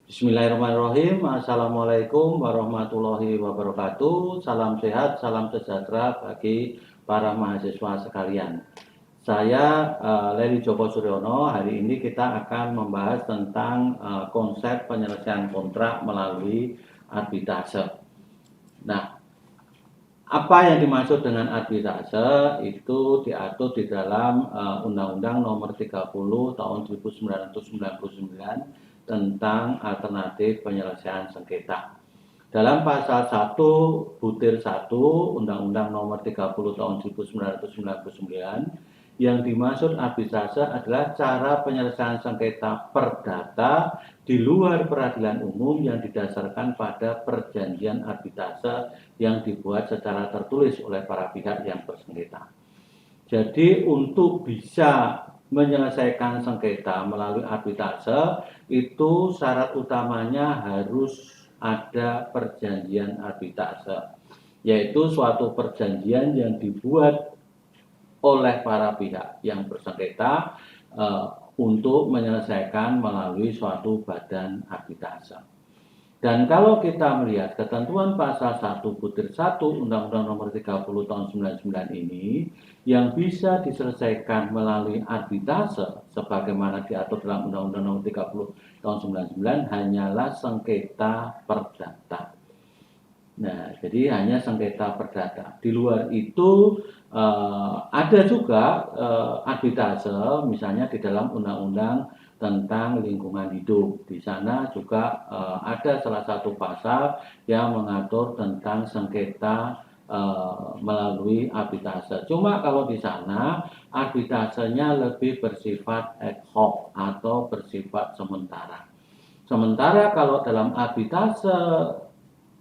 Bismillahirrahmanirrahim. Assalamualaikum warahmatullahi wabarakatuh. Salam sehat, salam sejahtera bagi para mahasiswa sekalian. Saya Levi Joko Suryono. Hari ini kita akan membahas tentang konsep penyelesaian kontrak melalui arbitrase. Nah, apa yang dimaksud dengan arbitrase itu diatur di dalam Undang-Undang Nomor 30 Tahun 1999 tentang alternatif penyelesaian sengketa. Dalam pasal 1 Undang-Undang Nomor 30 Tahun 1999 yang dimaksud arbitrase adalah cara penyelesaian sengketa perdata di luar peradilan umum yang didasarkan pada perjanjian arbitrase yang dibuat secara tertulis oleh para pihak yang bersengketa. Jadi untuk bisa menyelesaikan sengketa melalui arbitrase itu syarat utamanya harus ada perjanjian arbitrase, yaitu suatu perjanjian yang dibuat oleh para pihak yang bersengketa untuk menyelesaikan melalui suatu badan arbitrase. Dan kalau kita melihat ketentuan pasal 1/1 Undang-Undang Nomor 30 Tahun 99 ini yang bisa diselesaikan melalui arbitrase sebagaimana diatur dalam Undang-Undang Nomor 30 Tahun 99 hanyalah sengketa perdata. Nah, jadi hanya sengketa perdata. Di luar itu ada juga arbitrase, misalnya di dalam Undang-Undang tentang lingkungan hidup. Di sana juga ada salah satu pasal yang mengatur tentang sengketa melalui arbitrase. Cuma kalau di sana arbitrasenya lebih bersifat ad hoc atau bersifat sementara. Sementara kalau dalam arbitrase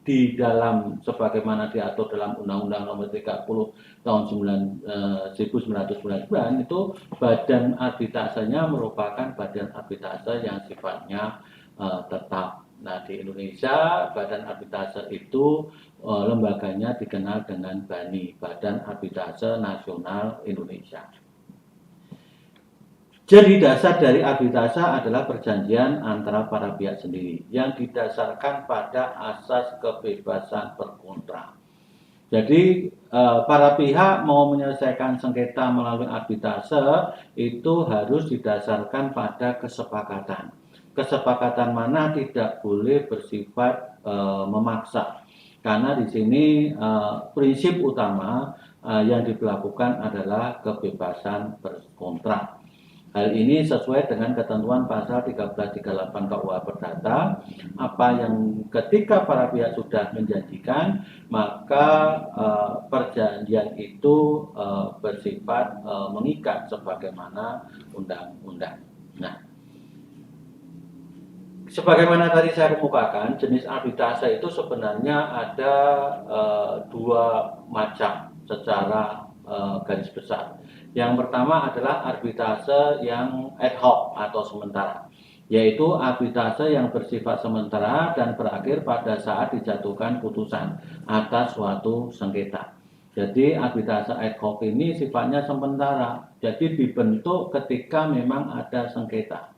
di dalam sebagaimana diatur dalam Undang-Undang Nomor 30 Tahun 1999 itu badan arbitrasenya merupakan badan arbitrase yang sifatnya tetap. Nah, di Indonesia badan arbitrase itu lembaganya dikenal dengan BANI, Badan Arbitrase Nasional Indonesia. Jadi dasar dari arbitrase adalah perjanjian antara para pihak sendiri yang didasarkan pada asas kebebasan berkontrak. Jadi para pihak mau menyelesaikan sengketa melalui arbitrase itu harus didasarkan pada kesepakatan. Kesepakatan mana tidak boleh bersifat memaksa. Karena di sini prinsip utama yang diberlakukan adalah kebebasan berkontrak. Hal ini sesuai dengan ketentuan pasal 1338 KUH Perdata, apa yang ketika para pihak sudah menjanjikan, maka perjanjian itu bersifat mengikat sebagaimana undang-undang. Nah, sebagaimana tadi saya kemukakan, jenis arbitrase itu sebenarnya ada dua macam secara garis besar. Yang pertama adalah arbitrase yang ad hoc atau sementara, yaitu arbitrase yang bersifat sementara dan berakhir pada saat dijatuhkan putusan atas suatu sengketa. Jadi arbitrase ad hoc ini sifatnya sementara, jadi dibentuk ketika memang ada sengketa.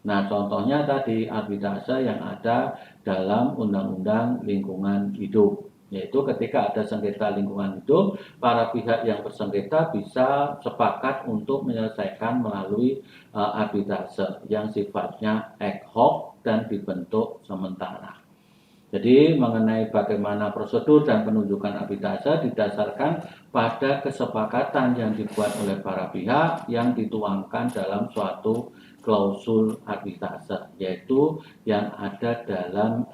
Nah, contohnya tadi arbitrase yang ada dalam Undang-Undang Lingkungan Hidup, yaitu ketika ada sengketa lingkungan hidup, para pihak yang bersengketa bisa sepakat untuk menyelesaikan melalui arbitrase yang sifatnya ad hoc dan dibentuk sementara. Jadi mengenai bagaimana prosedur dan penunjukan arbitrase didasarkan pada kesepakatan yang dibuat oleh para pihak yang dituangkan dalam suatu klausul arbitrase, yaitu yang ada dalam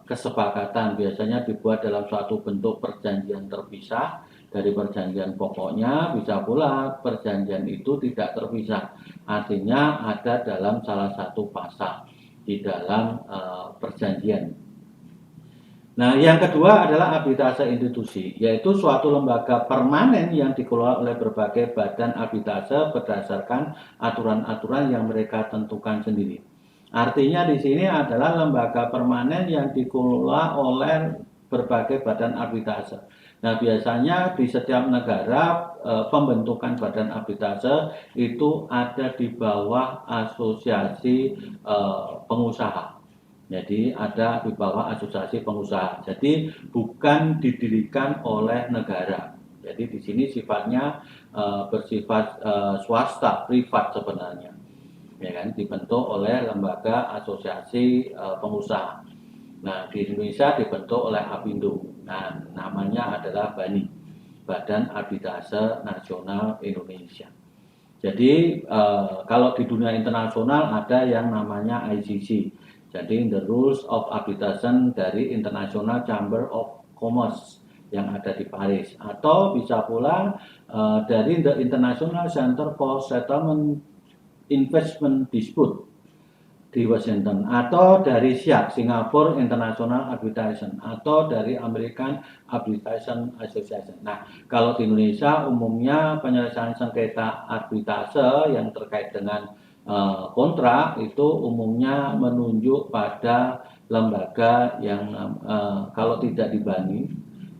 kesepakatan biasanya dibuat dalam suatu bentuk perjanjian terpisah dari perjanjian pokoknya, bisa pula perjanjian itu tidak terpisah, artinya ada dalam salah satu pasal di dalam perjanjian. Nah, yang kedua adalah arbitrase institusi, yaitu suatu lembaga permanen yang dikelola oleh berbagai badan arbitrase berdasarkan aturan-aturan yang mereka tentukan sendiri. Artinya di sini adalah lembaga permanen yang dikelola oleh berbagai badan arbitrase. Nah, biasanya di setiap negara pembentukan badan arbitrase itu ada di bawah asosiasi pengusaha. Jadi ada di bawah asosiasi pengusaha. Jadi bukan didirikan oleh negara. Jadi di sini sifatnya bersifat swasta, privat sebenarnya. Ya kan, dibentuk oleh lembaga asosiasi pengusaha. Nah, di Indonesia dibentuk oleh Apindo. Nah, namanya adalah BANI, Badan Arbitrase Nasional Indonesia. Jadi, kalau di dunia internasional ada yang namanya ICC. Jadi, The Rules of Arbitration dari International Chamber of Commerce yang ada di Paris. Atau bisa pula dari The International Center for Settlement Investment Dispute di Washington, atau dari SIAC, Singapore International Arbitration, atau dari American Arbitration Association. Nah, kalau di Indonesia umumnya penyelesaian sengketa arbitrase yang terkait dengan kontrak itu umumnya menunjuk pada lembaga yang kalau tidak di BANI,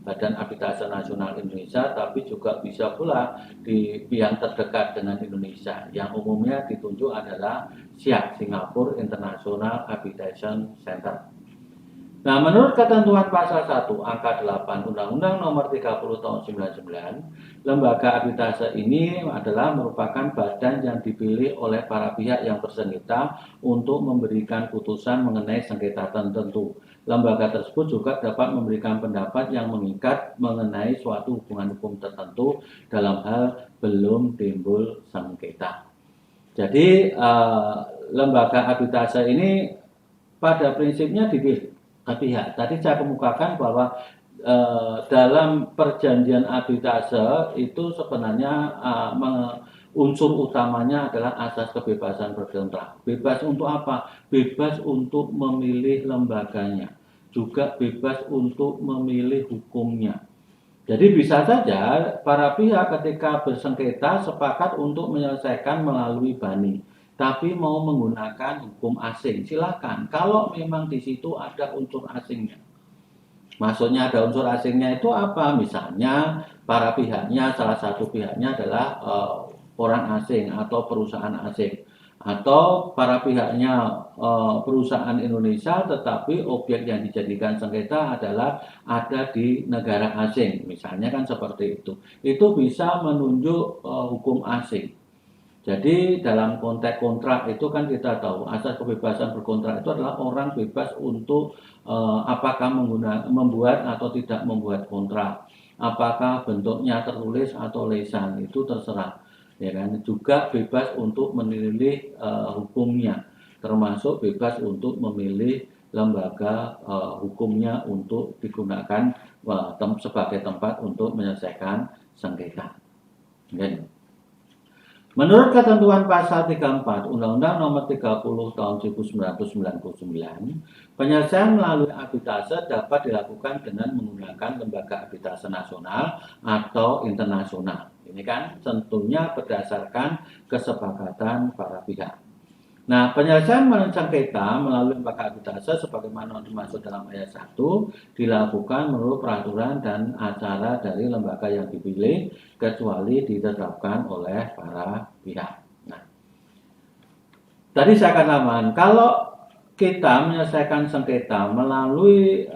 Badan Arbitrase Nasional Indonesia, tapi juga bisa pula di yang terdekat dengan Indonesia. Yang umumnya ditunjuk adalah SIAC, Singapore International Arbitration Center. Nah, menurut ketentuan pasal 1 angka 8 Undang-Undang Nomor 30 Tahun 99, lembaga arbitrase ini adalah merupakan badan yang dipilih oleh para pihak yang bersengketa untuk memberikan putusan mengenai sengketa tertentu. Lembaga tersebut juga dapat memberikan pendapat yang mengikat mengenai suatu hubungan hukum tertentu dalam hal belum timbul sengketa. Jadi, lembaga arbitrase ini pada prinsipnya dipilih pihak. Tadi saya kemukakan bahwa dalam perjanjian arbitrase itu sebenarnya unsur utamanya adalah asas kebebasan berkontrak. Bebas untuk apa? Bebas untuk memilih lembaganya, juga bebas untuk memilih hukumnya. Jadi bisa saja para pihak ketika bersengketa sepakat untuk menyelesaikan melalui BANI, tapi mau menggunakan hukum asing, silakan. Kalau memang di situ ada unsur asingnya. Maksudnya ada unsur asingnya itu apa? Misalnya para pihaknya, salah satu pihaknya adalah orang asing atau perusahaan asing. Atau para pihaknya perusahaan Indonesia tetapi objek yang dijadikan sengketa adalah ada di negara asing. Misalnya kan seperti itu. Itu bisa menunjuk hukum asing. Jadi dalam konteks kontrak itu kan kita tahu asas kebebasan berkontrak itu adalah orang bebas untuk apakah membuat atau tidak membuat kontrak, apakah bentuknya tertulis atau lisan itu terserah, ya kan. Juga bebas untuk memilih hukumnya, termasuk bebas untuk memilih lembaga hukumnya untuk digunakan sebagai tempat untuk menyelesaikan sengketa. Okay. Menurut ketentuan pasal 34 Undang-Undang Nomor 30 Tahun 1999, penyelesaian melalui arbitrase dapat dilakukan dengan menggunakan lembaga arbitrase nasional atau internasional. Ini kan tentunya berdasarkan kesepakatan para pihak. Nah, penyelesaian sengketa melalui lembaga arbitrase sebagaimana dimaksud dalam ayat 1 dilakukan menurut peraturan dan acara dari lembaga yang dipilih kecuali ditetapkan oleh para pihak. Nah, tadi saya katakan kalau kita menyelesaikan sengketa melalui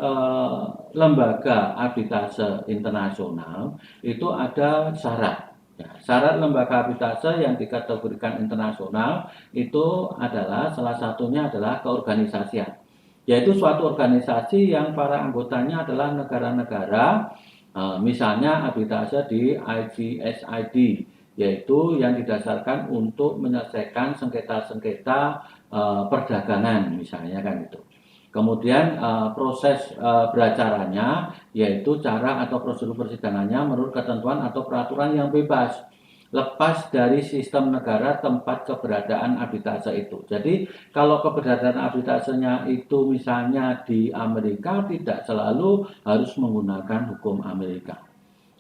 lembaga arbitrase internasional itu ada syarat. Ya, syarat lembaga arbitrase yang dikategorikan internasional itu adalah salah satunya adalah keorganisasian, yaitu suatu organisasi yang para anggotanya adalah negara-negara, misalnya arbitrase di ICSID, yaitu yang didasarkan untuk menyelesaikan sengketa-sengketa perdagangan misalnya kan itu. Kemudian proses beracaranya yaitu cara atau prosedur persidangannya menurut ketentuan atau peraturan yang bebas lepas dari sistem negara tempat keberadaan arbitrase itu. Jadi kalau keberadaan arbitrasenya itu misalnya di Amerika tidak selalu harus menggunakan hukum Amerika.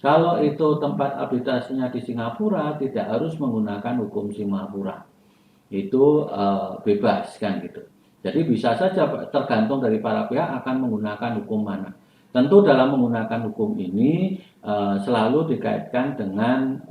Kalau itu tempat arbitrasenya di Singapura tidak harus menggunakan hukum Singapura. Itu bebas kan gitu. Jadi bisa saja tergantung dari para pihak akan menggunakan hukum mana. Tentu dalam menggunakan hukum ini selalu dikaitkan dengan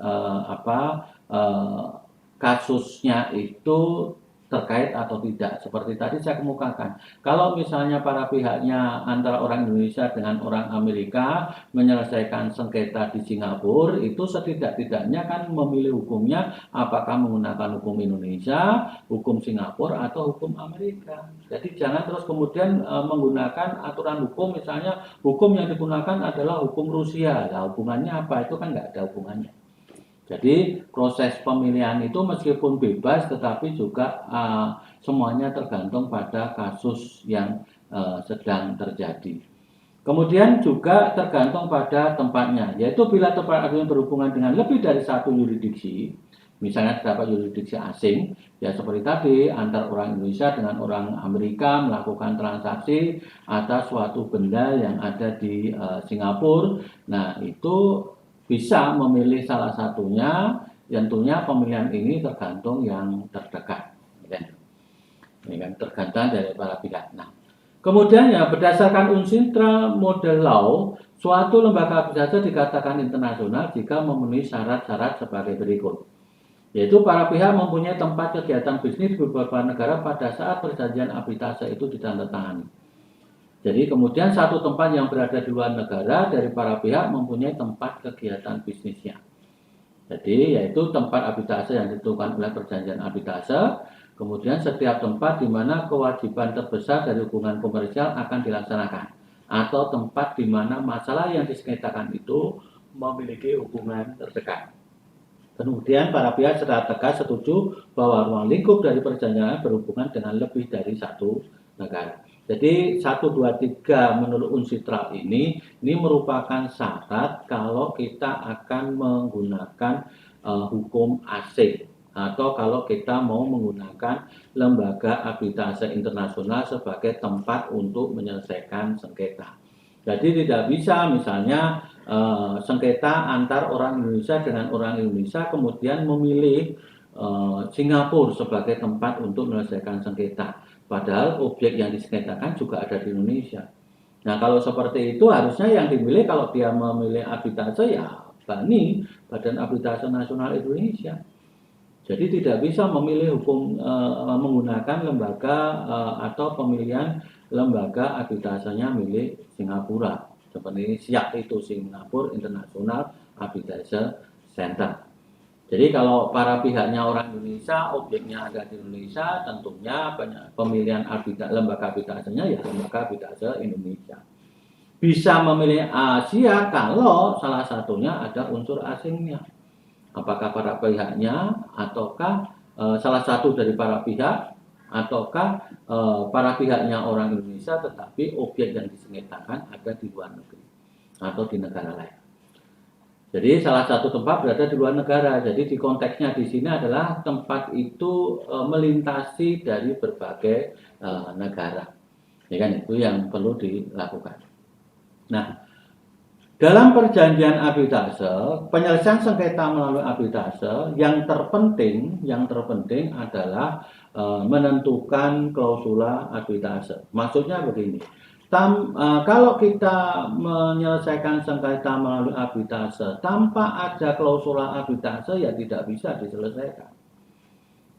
kasusnya itu terkait atau tidak. Seperti tadi saya kemukakan, kalau misalnya para pihaknya antara orang Indonesia dengan orang Amerika menyelesaikan sengketa di Singapura, itu setidak-tidaknya kan memilih hukumnya apakah menggunakan hukum Indonesia, hukum Singapura, atau hukum Amerika. Jadi jangan terus kemudian menggunakan aturan hukum, misalnya hukum yang digunakan adalah hukum Rusia. Nah, hubungannya apa? Itu kan nggak ada hubungannya. Jadi proses pemilihan itu meskipun bebas, tetapi juga semuanya tergantung pada kasus yang sedang terjadi. Kemudian juga tergantung pada tempatnya, yaitu bila tempat aduan berhubungan dengan lebih dari satu yurisdiksi, misalnya terdapat yurisdiksi asing, ya seperti tadi antar orang Indonesia dengan orang Amerika melakukan transaksi atas suatu benda yang ada di Singapura. Nah, itu bisa memilih salah satunya, tentunya pemilihan ini tergantung yang terdekat. Ini kan tergantung dari para pihak. Nah, kemudian ya berdasarkan Unsintra Model Law, suatu lembaga arbitrase dikatakan internasional jika memenuhi syarat-syarat sebagai berikut. Yaitu para pihak mempunyai tempat kegiatan bisnis di beberapa negara pada saat perjanjian arbitrase itu ditandatangani. Jadi kemudian satu tempat yang berada di luar negara dari para pihak mempunyai tempat kegiatan bisnisnya. Jadi yaitu tempat arbitrase yang ditentukan oleh perjanjian arbitrase. Kemudian setiap tempat di mana kewajiban terbesar dari hubungan komersial akan dilaksanakan. Atau tempat di mana masalah yang disengketakan itu memiliki hubungan terdekat. Kemudian para pihak secara tegas setuju bahwa ruang lingkup dari perjanjian berhubungan dengan lebih dari satu negara. Jadi 1, 2, 3 menurut Unsitra ini merupakan syarat kalau kita akan menggunakan hukum asing atau kalau kita mau menggunakan lembaga arbitrase internasional sebagai tempat untuk menyelesaikan sengketa. Jadi tidak bisa misalnya sengketa antar orang Indonesia dengan orang Indonesia kemudian memilih Singapura sebagai tempat untuk menyelesaikan sengketa. Padahal objek yang disengketakan juga ada di Indonesia. Nah, kalau seperti itu harusnya yang dimilih kalau dia memilih arbitrase ya BANI, Badan Arbitrase Nasional Indonesia. Jadi tidak bisa memilih hukum menggunakan lembaga atau pemilihan lembaga arbitrasenya milik Singapura. Seperti SIAC itu Singapura International Arbitrage Center. Jadi kalau para pihaknya orang Indonesia, objeknya ada di Indonesia, tentunya pemilihan lembaga arbitrasenya ya lembaga arbitrase Indonesia. Bisa memilih Asia kalau salah satunya ada unsur asingnya. Apakah para pihaknya, ataukah salah satu dari para pihak, ataukah para pihaknya orang Indonesia tetapi objek yang disengketakan ada di luar negeri atau di negara lain. Jadi salah satu tempat berada di luar negara. Jadi di konteksnya di sini adalah tempat itu melintasi dari berbagai negara. Ya kan, itu yang perlu dilakukan. Nah, dalam perjanjian arbitrase, penyelesaian sengketa melalui arbitrase yang terpenting adalah menentukan klausula arbitrase. Maksudnya begini. Kalau kita menyelesaikan sengketa melalui arbitrase tanpa ada klausula arbitrase ya tidak bisa diselesaikan,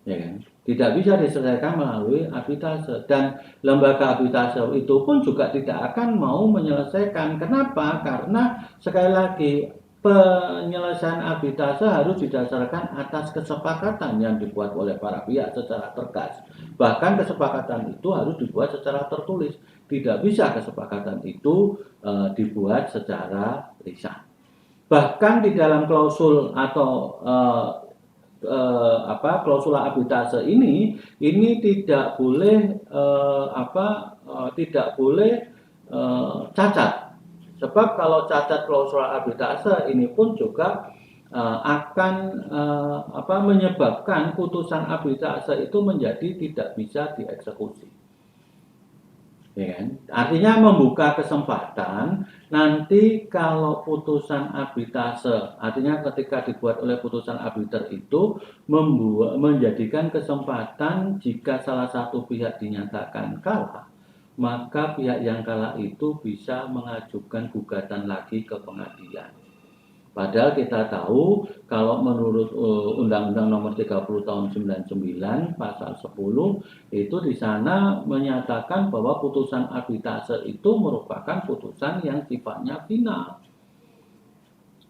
ya kan? Tidak bisa diselesaikan melalui arbitrase dan lembaga arbitrase itu pun juga tidak akan mau menyelesaikan. Kenapa? Karena sekali lagi penyelesaian arbitrase harus didasarkan atas kesepakatan yang dibuat oleh para pihak secara tegas. Bahkan kesepakatan itu harus dibuat secara tertulis. Tidak bisa kesepakatan itu dibuat secara lisan. Bahkan di dalam klausul atau klausula arbitrase ini tidak boleh cacat. Sebab kalau cacat klausula arbitrase ini pun juga akan menyebabkan putusan arbitrase itu menjadi tidak bisa dieksekusi. Ya kan? Artinya membuka kesempatan nanti kalau putusan arbitrase, artinya ketika dibuat oleh putusan arbiter itu menjadikan kesempatan jika salah satu pihak dinyatakan kalah, maka pihak yang kalah itu bisa mengajukan gugatan lagi ke pengadilan. Padahal kita tahu kalau menurut Undang-Undang Nomor 30 Tahun 99 Pasal 10 itu di sana menyatakan bahwa putusan arbitrase itu merupakan putusan yang sifatnya final.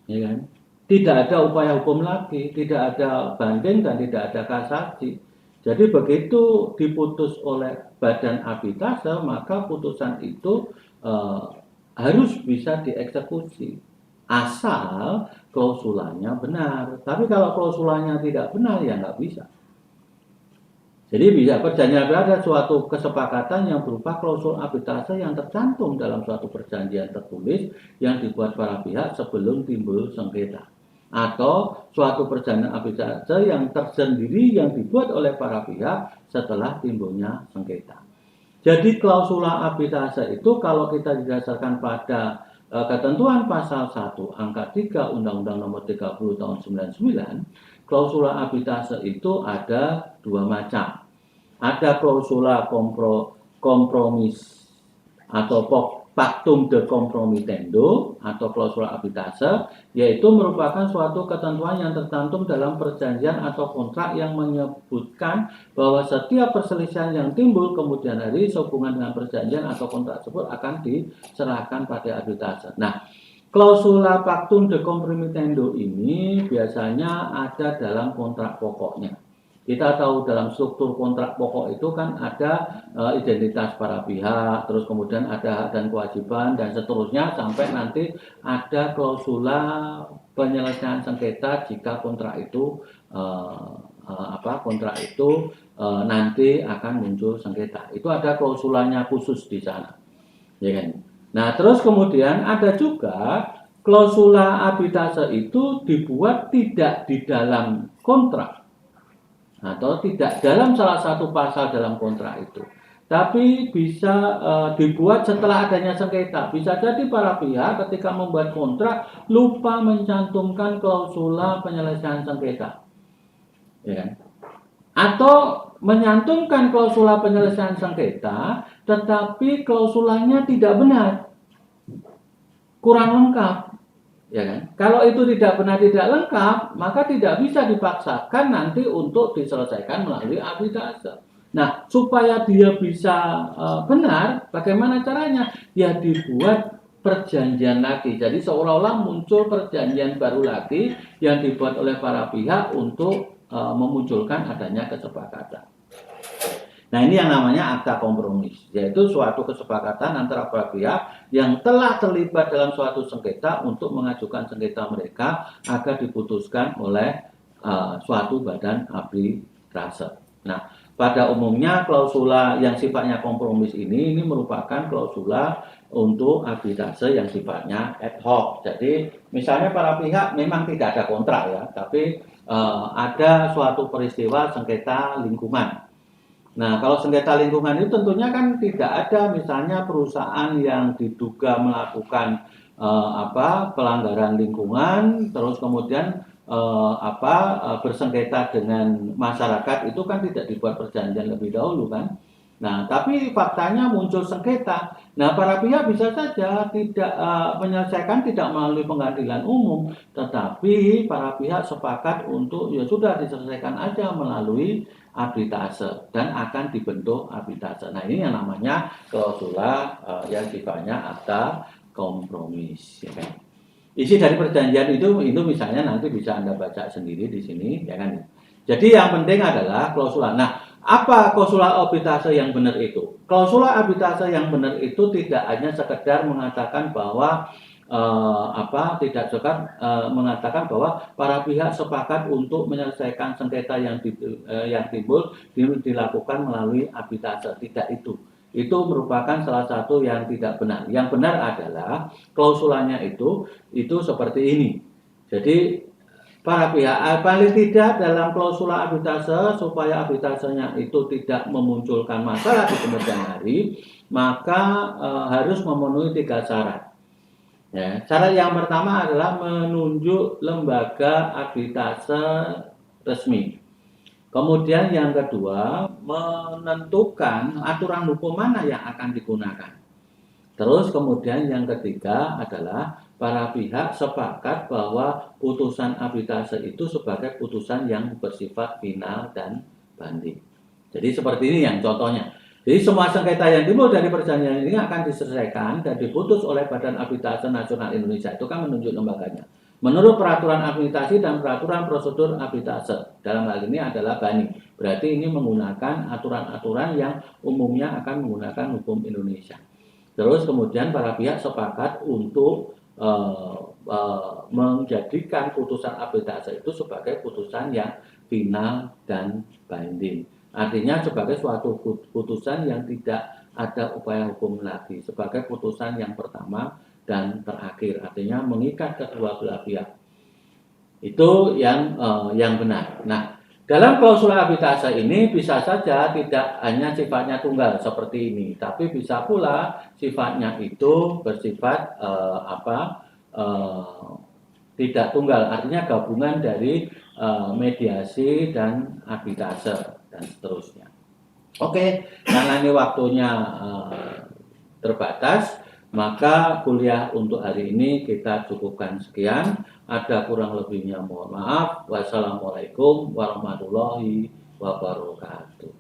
Ya kan? Tidak ada upaya hukum lagi, tidak ada banding dan tidak ada kasasi. Jadi begitu diputus oleh badan arbitrase, maka putusan itu harus bisa dieksekusi asal klausulanya benar. Tapi kalau klausulanya tidak benar ya nggak bisa. Jadi bisa perjanjian ada suatu kesepakatan yang berupa klausul arbitrase yang tercantum dalam suatu perjanjian tertulis yang dibuat para pihak sebelum timbul sengketa, atau suatu perjanjian arbitrase yang tersendiri yang dibuat oleh para pihak setelah timbulnya sengketa. Jadi klausula arbitrase itu kalau kita didasarkan pada ketentuan pasal 1 angka 3 Undang-Undang Nomor 30 Tahun 99, klausula arbitrase itu ada dua macam. Ada klausula kompromis atau pactum de compromitendo atau klausula arbitrase, yaitu merupakan suatu ketentuan yang tercantum dalam perjanjian atau kontrak yang menyebutkan bahwa setiap perselisihan yang timbul kemudian hari sehubungan dengan perjanjian atau kontrak tersebut akan diserahkan pada arbitrase. Nah, klausula pactum de compromitendo ini biasanya ada dalam kontrak pokoknya. Kita tahu dalam struktur kontrak pokok itu kan ada identitas para pihak, terus kemudian ada hak dan kewajiban dan seterusnya sampai nanti ada klausula penyelesaian sengketa jika kontrak itu nanti akan muncul sengketa. Itu ada klausulanya khusus di sana, ya kan? Nah, terus kemudian ada juga klausula arbitrase itu dibuat tidak di dalam kontrak atau tidak dalam salah satu pasal dalam kontrak itu, tapi bisa dibuat setelah adanya sengketa. Bisa jadi para pihak ketika membuat kontrak lupa mencantumkan klausula penyelesaian sengketa, ya kan? Atau menyantumkan klausula penyelesaian sengketa tetapi klausulanya tidak benar, kurang lengkap. Ya kan? Kalau itu tidak benar, tidak lengkap, maka tidak bisa dipaksakan nanti untuk diselesaikan melalui arbitrase. Nah, supaya dia bisa benar, bagaimana caranya? Ya dibuat perjanjian lagi. Jadi seolah-olah muncul perjanjian baru lagi yang dibuat oleh para pihak untuk memunculkan adanya kesepakatan. Nah, ini yang namanya akta kompromis, yaitu suatu kesepakatan antara para pihak yang telah terlibat dalam suatu sengketa untuk mengajukan sengketa mereka agar diputuskan oleh suatu badan arbitrase. Nah, pada umumnya klausula yang sifatnya kompromis ini merupakan klausula untuk arbitrase yang sifatnya ad hoc. Jadi, misalnya para pihak memang tidak ada kontrak ya, tapi ada suatu peristiwa sengketa lingkungan. Nah, kalau sengketa lingkungan itu tentunya kan tidak ada misalnya perusahaan yang diduga melakukan pelanggaran lingkungan, terus kemudian bersengketa dengan masyarakat, itu kan tidak dibuat perjanjian lebih dahulu kan. Nah, tapi faktanya muncul sengketa. Nah, para pihak bisa saja tidak menyelesaikan tidak melalui pengadilan umum, tetapi para pihak sepakat untuk ya sudah diselesaikan aja melalui arbitrase dan akan dibentuk arbitrase. Nah, ini yang namanya klausula yang sifatnya akta kompromis. Ya kan? Isi dari perjanjian itu misalnya nanti bisa Anda baca sendiri di sini, ya kan? Jadi yang penting adalah klausula. Nah, apa klausula arbitrase yang benar itu? Klausula arbitrase yang benar itu tidak hanya sekedar mengatakan bahwa mengatakan bahwa para pihak sepakat untuk menyelesaikan sengketa yang timbul dilakukan melalui arbitrase. Tidak itu. Itu merupakan salah satu yang tidak benar. Yang benar adalah klausulanya itu seperti ini. Jadi para pihak paling tidak dalam klausula arbitrase supaya arbitrasenya itu tidak memunculkan masalah di kemudian hari, maka harus memenuhi 3 syarat. Ya, syarat yang pertama adalah menunjuk lembaga arbitrase resmi. Kemudian yang kedua, menentukan aturan hukum mana yang akan digunakan. Terus kemudian yang ketiga adalah para pihak sepakat bahwa putusan arbitrase itu sebagai putusan yang bersifat final dan banding. Jadi seperti ini yang contohnya. Jadi semua sengketa yang timbul dari perjanjian ini akan diselesaikan dan diputus oleh Badan Arbitrase Nasional Indonesia. Itu kan menunjuk lembaganya. Menurut peraturan arbitrasi dan peraturan prosedur arbitrase. Dalam hal ini adalah BANI. Berarti ini menggunakan aturan-aturan yang umumnya akan menggunakan hukum Indonesia. Terus kemudian para pihak sepakat untuk menjadikan putusan arbitrase itu sebagai putusan yang final dan binding. Artinya sebagai suatu putusan yang tidak ada upaya hukum lagi, sebagai putusan yang pertama dan terakhir. Artinya mengikat kedua belah pihak. Itu yang benar. Nah, dalam klausul arbitrase ini bisa saja tidak hanya sifatnya tunggal seperti ini, tapi bisa pula sifatnya itu bersifat tidak tunggal, artinya gabungan dari mediasi dan arbitrase dan seterusnya. Oke, karena ini waktunya terbatas, maka kuliah untuk hari ini kita cukupkan sekian. Ada kurang lebihnya mohon maaf. Wassalamualaikum warahmatullahi wabarakatuh.